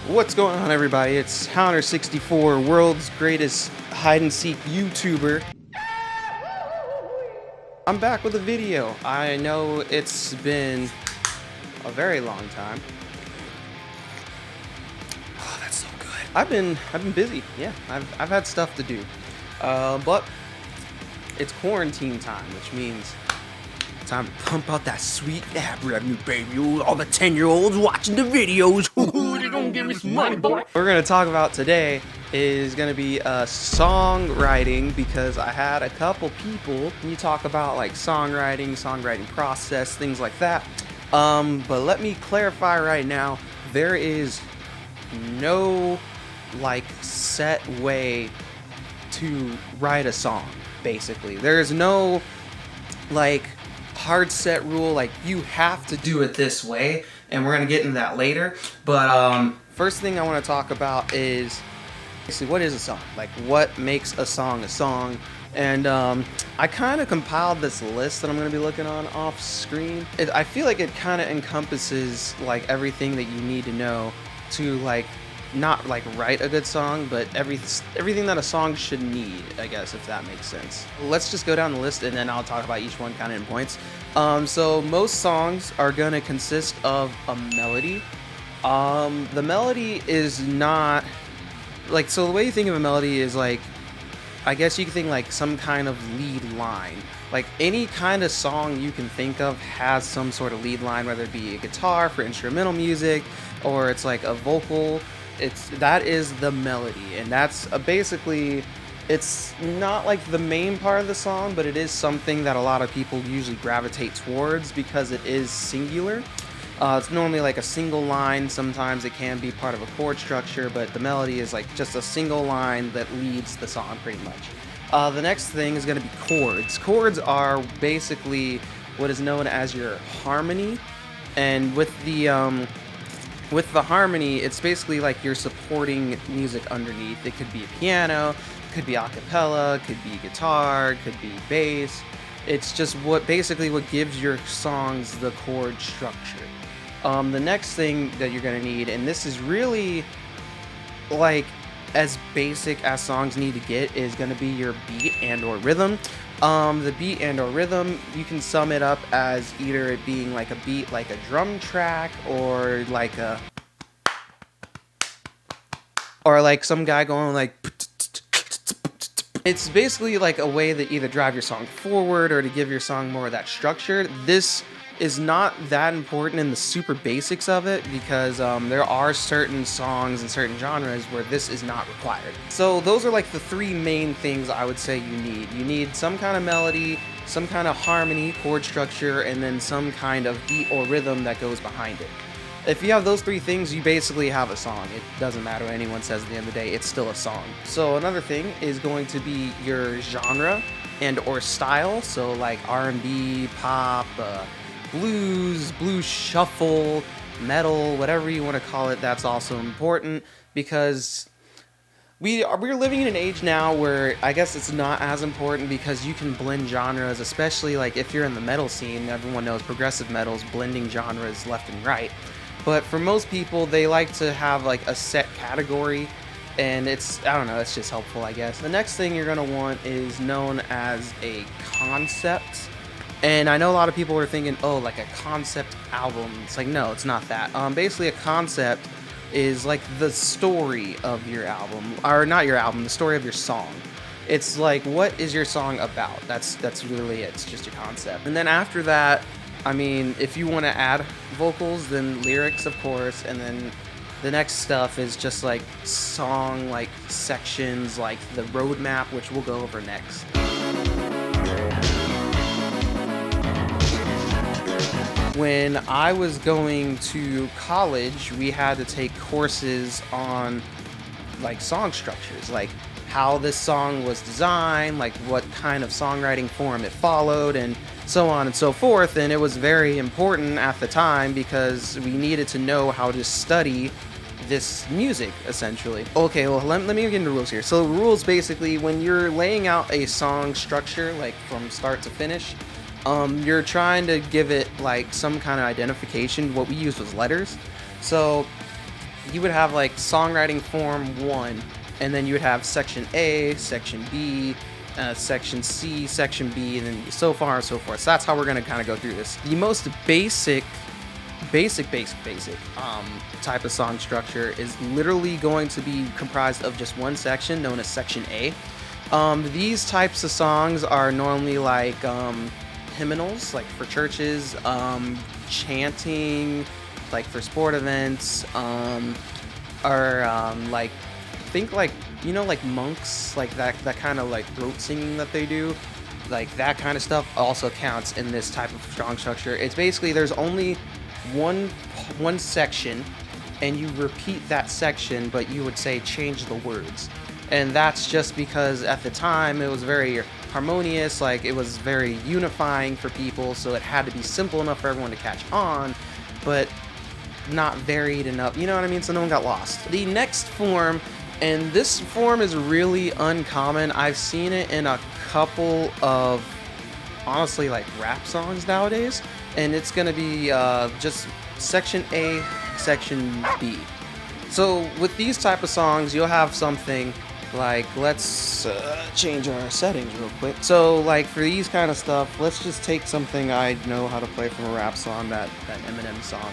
What's going on, everybody? It's Hounter64, world's greatest hide-and-seek YouTuber. I'm back with a video. I know it's been a very long time. Oh, that's so good. I've been busy. Yeah, I've had stuff to do. But it's quarantine time, which means time to pump out that sweet ad revenue, baby. All the 10-year-olds watching the videos. They're gonna give me some money, boy. What we're gonna talk about today is gonna be songwriting, because I had a couple people. You talk about like songwriting process, things like that. But let me clarify right now. There is no like set way to write a song. Basically, there's no like hard set rule like you have to do it this way, and we're gonna get into that later. But first thing I want to talk about is basically what is a song, like what makes a song a song. And I kind of compiled this list that I'm going to be looking on off screen. I feel like it kind of encompasses like everything that you need to know to like not like write a good song, but everything that a song should need, I guess, if that makes sense. Let's just go down the list and then I'll talk about each one kind of in points. So most songs are going to consist of a melody. The melody is not like, so the way you think of a melody is like, I guess you can think like some kind of lead line. Like any kind of song you can think of has some sort of lead line, whether it be a guitar for instrumental music or it's like a vocal. That is the melody, and that's basically, it's not like the main part of the song, but it is something that a lot of people usually gravitate towards because it is singular. It's normally like a single line. Sometimes it can be part of a chord structure, but the melody is like just a single line that leads the song pretty much. The next thing is going to be chords. Chords are basically what is known as your harmony, and with the harmony, it's basically like you're supporting music underneath. It could be a piano, could be a cappella, could be guitar, could be bass. It's just what gives your songs the chord structure. The next thing that you're gonna need, and this is really like as basic as songs need to get, is gonna be your beat and or rhythm. The beat and or rhythm, you can sum it up as either it being like a beat like a drum track, or like some guy going like, it's basically like a way that either drive your song forward or to give your song more of that structure. This is not that important in the super basics of it, because there are certain songs and certain genres where this is not required. So those are like the three main things I would say you need. You need some kind of melody, some kind of harmony, chord structure, and then some kind of beat or rhythm that goes behind it. If you have those three things, you basically have a song. It doesn't matter what anyone says at the end of the day, it's still a song. So another thing is going to be your genre and or style. So like R&B, pop, blues shuffle, metal, whatever you want to call it. That's also important, because we're living in an age now where I guess it's not as important, because you can blend genres, especially like if you're in the metal scene. Everyone knows progressive metal's blending genres left and right. But for most people, they like to have like a set category, and it's, I don't know, it's just helpful, I guess. The next thing you're gonna want is known as a concept. And I know a lot of people are thinking, oh, like a concept album. It's like, no, it's not that. Basically, a concept is like the story of your album, or not your album, the story of your song. It's like, what is your song about? That's really it. It's just your concept. And then after that, I mean, if you want to add vocals, then lyrics, of course. And then the next stuff is just like song, like sections, like the roadmap, which we'll go over next. When I was going to college, we had to take courses on like song structures, like how this song was designed, like what kind of songwriting form it followed, and so on and so forth. And it was very important at the time because we needed to know how to study this music, essentially. Okay, well, let me get into rules here. So rules, basically, when you're laying out a song structure, like from start to finish, you're trying to give it like some kind of identification. What we used was letters. So you would have like songwriting form 1, and then you would have section A, section B, section C, section B, and then so far and so forth. So that's how we're going to kind of go through this. The most basic type of song structure is literally going to be comprised of just one section known as section A. These types of songs are normally like hymnals, like for churches, chanting, like for sport events, or like, think like, you know, like monks, like that kind of like throat singing that they do, like that kind of stuff also counts in this type of song structure. It's basically there's only one section, and you repeat that section, but you would say change the words. And that's just because at the time it was very harmonious, like it was very unifying for people, so it had to be simple enough for everyone to catch on, but not varied enough, you know what I mean? So no one got lost. The next form, and this form is really uncommon. I've seen it in a couple of, honestly, like rap songs nowadays, and it's gonna be just section A, section B. So with these type of songs, you'll have something like, let's change our settings real quick. So like for these kind of stuff, let's just take something I know how to play from a rap song, that Eminem song,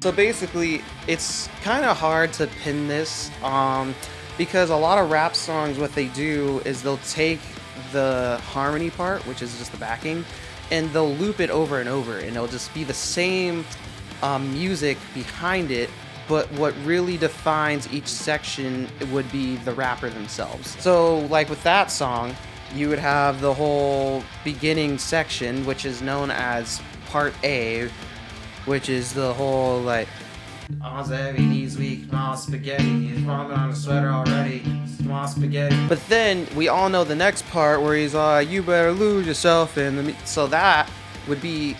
So basically, it's kind of hard to pin this, because a lot of rap songs, what they do is they'll take the harmony part, which is just the backing, and they'll loop it over and over, and it'll just be the same music behind it, but what really defines each section would be the rapper themselves. So like with that song, you would have the whole beginning section, which is known as part A, which is the whole like, arms heavy, knees weak, small spaghetti, he's vomit on a sweater already, small spaghetti. But then we all know the next part where he's like, you better lose yourself in the so that would be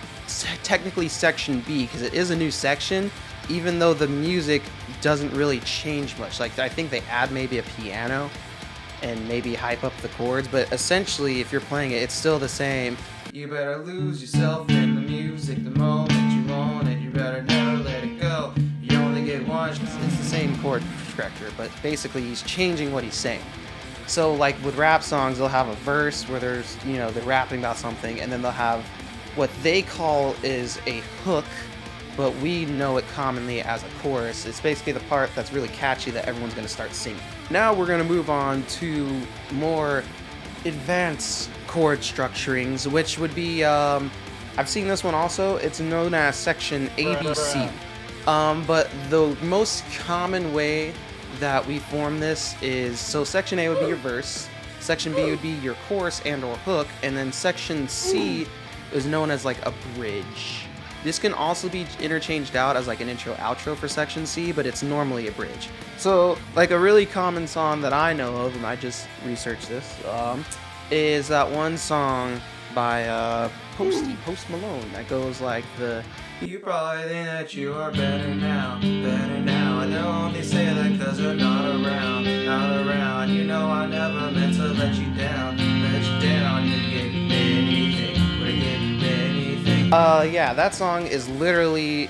technically section B, because it is a new section, even though the music doesn't really change much. Like I think they add maybe a piano and maybe hype up the chords, but essentially if you're playing it, it's still the same. You better lose yourself in the music the moment you want it, you better never let it go, you only get one. It's the same chord structure, but basically he's changing what he's saying. So like with rap songs, they'll have a verse where there's, you know, they're rapping about something, and then they'll have what they call is a hook, but we know it commonly as a chorus. It's basically the part that's really catchy that everyone's going to start singing. Now we're going to move on to more advanced chord structurings, which would be, I've seen this one also, it's known as section ABC. But the most common way that we form this is, so section A would be your verse, section B would be your chorus and or hook, and then section C is known as like a bridge. This can also be interchanged out as like an intro outro for section C, but it's normally a bridge. So like a really common song that I know of, and I just researched this, is that one song by Post Malone that goes like the, you probably think that you are better now, I know they say that cause you're not around, you know I never meant to let you down, you gave me anything, would give you anything. Yeah, that song is literally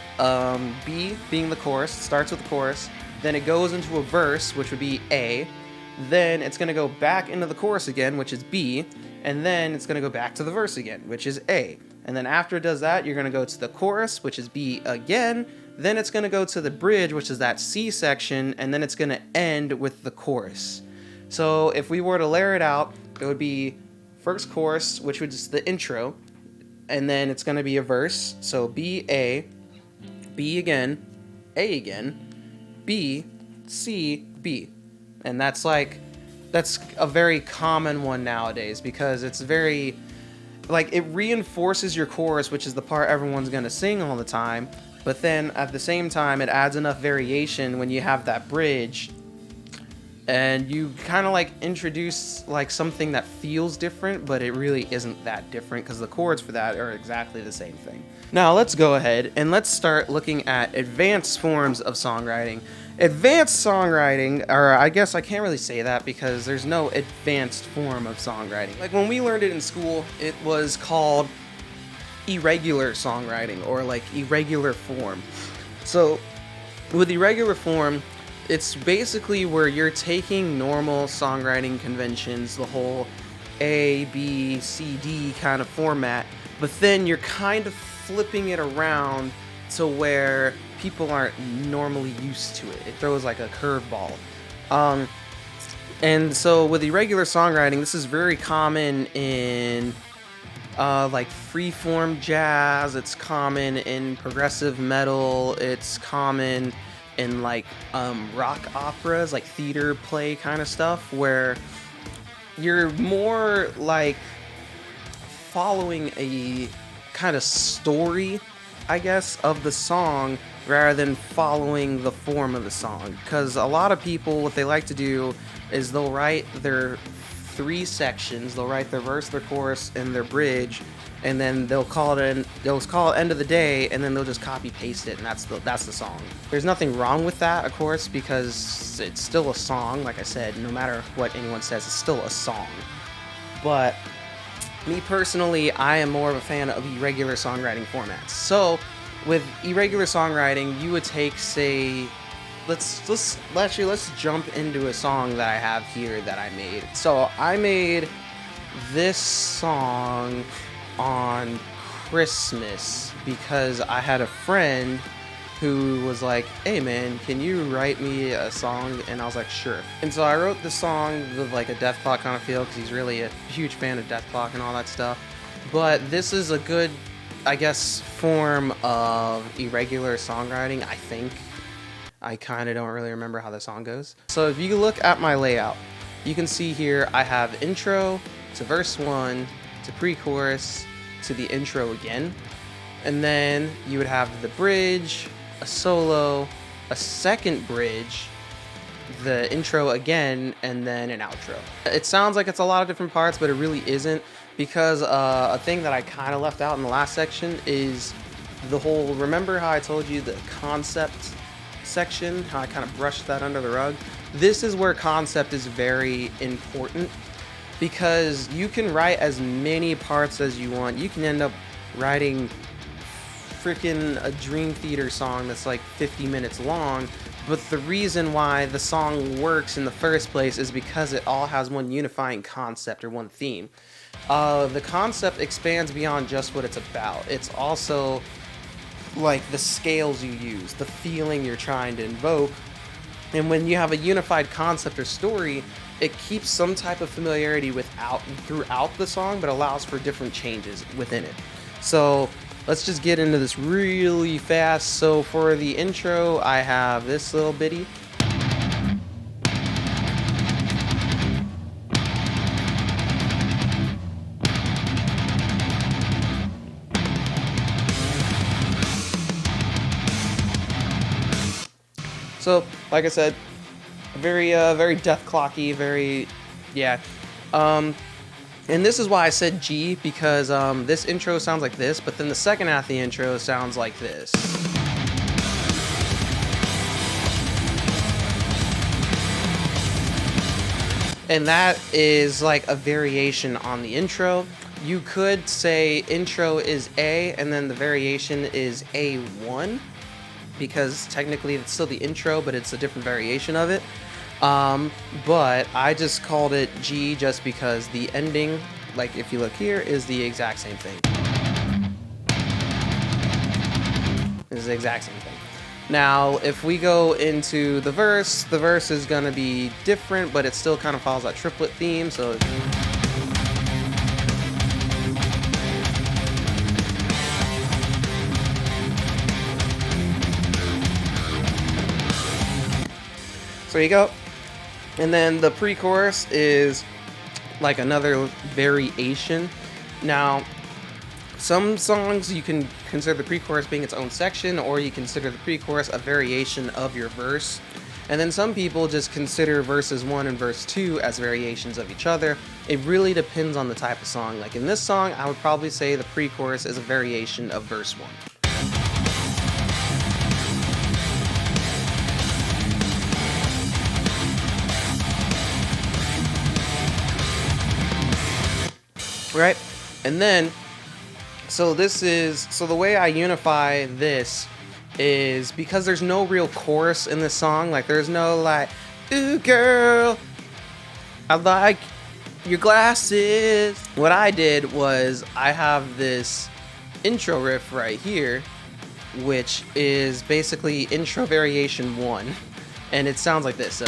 B being the chorus, it starts with the chorus, then it goes into a verse, which would be A, then it's going to go back into the chorus again, which is B, and then it's going to go back to the verse again, which is A. And then after it does that, you're going to go to the chorus, which is B again, then it's going to go to the bridge, which is that C section, and then it's going to end with the chorus. So if we were to layer it out, it would be first chorus, which was the intro, and then it's going to be a verse, so B, A again, A again, B, C, B. And that's a very common one nowadays, because it's very, like, it reinforces your chorus, which is the part everyone's going to sing all the time, but then at the same time it adds enough variation when you have that bridge, and you kind of like introduce like something that feels different, but it really isn't that different because the chords for that are exactly the same thing. Now let's go ahead and let's start looking at advanced forms of songwriting. Advanced songwriting, or I guess I can't really say that because there's no advanced form of songwriting. Like when we learned it in school, it was called irregular songwriting, or like irregular form. So with irregular form, it's basically where you're taking normal songwriting conventions, the whole A, B, C, D kind of format, but then you're kind of flipping it around to where people aren't normally used to it. It throws like a curveball. And so with irregular songwriting, this is very common in like freeform jazz. It's common in progressive metal. It's common in like rock operas, like theater play kind of stuff, where you're more like following a kind of story, I guess, of the song rather than following the form of the song. Because a lot of people, what they like to do is they'll write their 3 sections. They'll write their verse, their chorus, and their bridge, and then they'll call it end of the day, and then they'll just copy paste it, and that's the song. There's nothing wrong with that, of course, because it's still a song. Like I said, no matter what anyone says, it's still a song. But me personally, I am more of a fan of irregular songwriting formats. So with irregular songwriting, you would take, say, let's jump into a song that I have here that I made. So I made this song on Christmas because I had a friend who was like, hey man, can you write me a song? And I was like, sure. And so I wrote the song with like a Deathclock kind of feel, because he's really a huge fan of Deathclock and all that stuff. But this is a good, I guess, form of irregular songwriting, I think. I kind of don't really remember how the song goes. So if you look at my layout, you can see here I have intro to verse 1 to pre-chorus to the intro again. And then you would have the bridge, a solo, a second bridge, the intro again, and then an outro. It sounds like it's a lot of different parts, but it really isn't, because a thing that I kind of left out in the last section is the whole, remember how I told you the concept section, how I kind of brushed that under the rug? This is where concept is very important, because you can write as many parts as you want. You can end up writing freaking a Dream Theater song that's like 50 minutes long, but the reason why the song works in the first place is because it all has one unifying concept or one theme. The concept expands beyond just what it's about. It's also like the scales you use, the feeling you're trying to invoke. And when you have a unified concept or story, it keeps some type of familiarity throughout the song, but allows for different changes within it. So let's just get into this really fast. So for the intro, I have this little bitty. So, like I said, very Deathclocky, very, yeah. And this is why I said G, because this intro sounds like this, but then the second half of the intro sounds like this. And that is like a variation on the intro. You could say intro is A, and then the variation is A1, because technically it's still the intro, but it's a different variation of it. But I just called it G just because the ending, like if you look here, is the exact same thing. It's the exact same thing. Now, if we go into the verse is gonna be different, but it still kind of follows that triplet theme, so there you go. And then the pre-chorus is like another variation. Now, some songs you can consider the pre-chorus being its own section, or you consider the pre-chorus a variation of your verse. And then some people just consider verses 1 and verse 2 as variations of each other. It really depends on the type of song. Like in this song, I would probably say the pre-chorus is a variation of verse 1. Right? And then So the way I unify this is because there's no real chorus in this song. Like there's no like, ooh girl, I like your glasses. What I did was I have this intro riff right here, which is basically intro variation 1, and it sounds like this.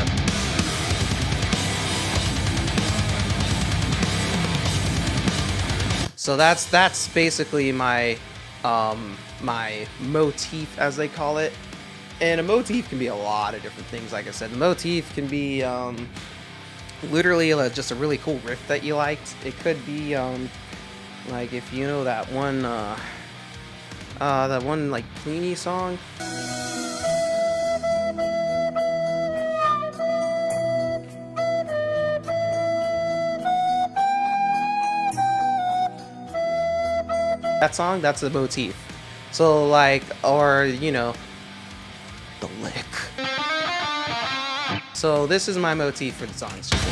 So that's basically my my motif, as they call it. And a motif can be a lot of different things. Like I said, the motif can be literally just a really cool riff that you liked. It could be like if you know that one like Pliny song. That song, that's a motif. So like, or you know, the lick. So this is my motif for the song. It's just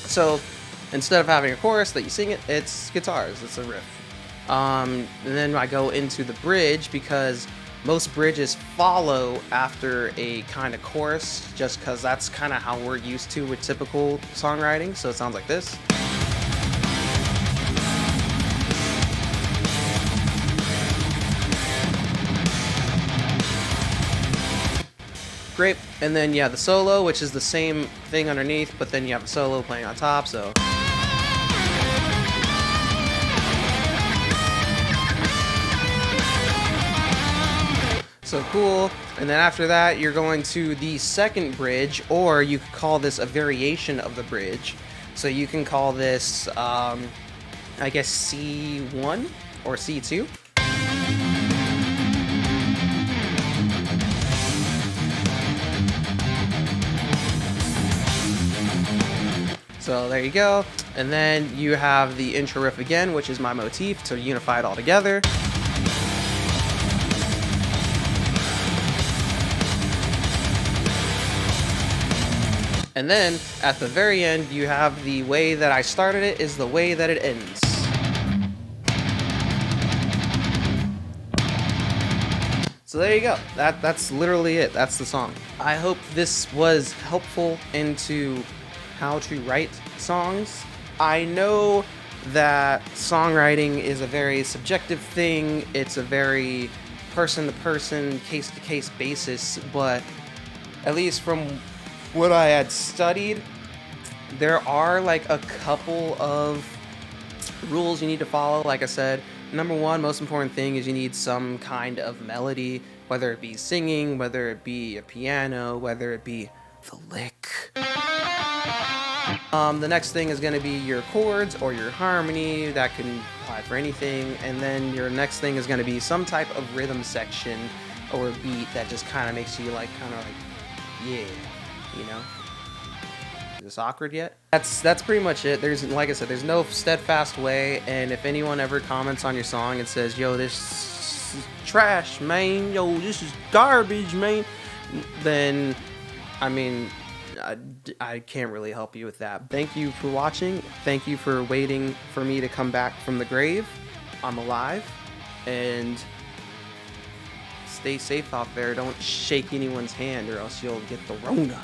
so instead of having a chorus that you sing it, it's guitars. It's a riff. And then I go into the bridge because most bridges follow after a kind of chorus, just because that's kind of how we're used to with typical songwriting. So it sounds like this. Great. And then yeah, the solo, which is the same thing underneath, but then you have a solo playing on top. So cool. And then after that, you're going to the second bridge, or you could call this a variation of the bridge. So you can call this, I guess, C1 or C2. So there you go. And then you have the intro riff again, which is my motif to unify it all together. And then at the very end, you have the way that I started it is the way that it ends. So there you go. That's literally it. That's the song. I hope this was helpful into how to write songs. I know that songwriting is a very subjective thing. It's a very person-to-person, case-to-case basis, but at least from what I had studied, there are like a couple of rules you need to follow. Like I said, number one, most important thing is you need some kind of melody, whether it be singing, whether it be a piano, whether it be the lick. The next thing is going to be your chords or your harmony. That can apply for anything. And then your next thing is going to be some type of rhythm section or a beat that just kind of makes you like kind of like, yeah. You know, is this awkward yet? That's pretty much it. There's, like I said, there's no steadfast way, and if anyone ever comments on your song and says, yo, this is trash, man, yo, this is garbage, man, then I mean, I can't really help you with that. Thank you for watching. Thank you for waiting for me to come back from the grave. I'm alive, and stay safe out there. Don't shake anyone's hand or else you'll get the Rona.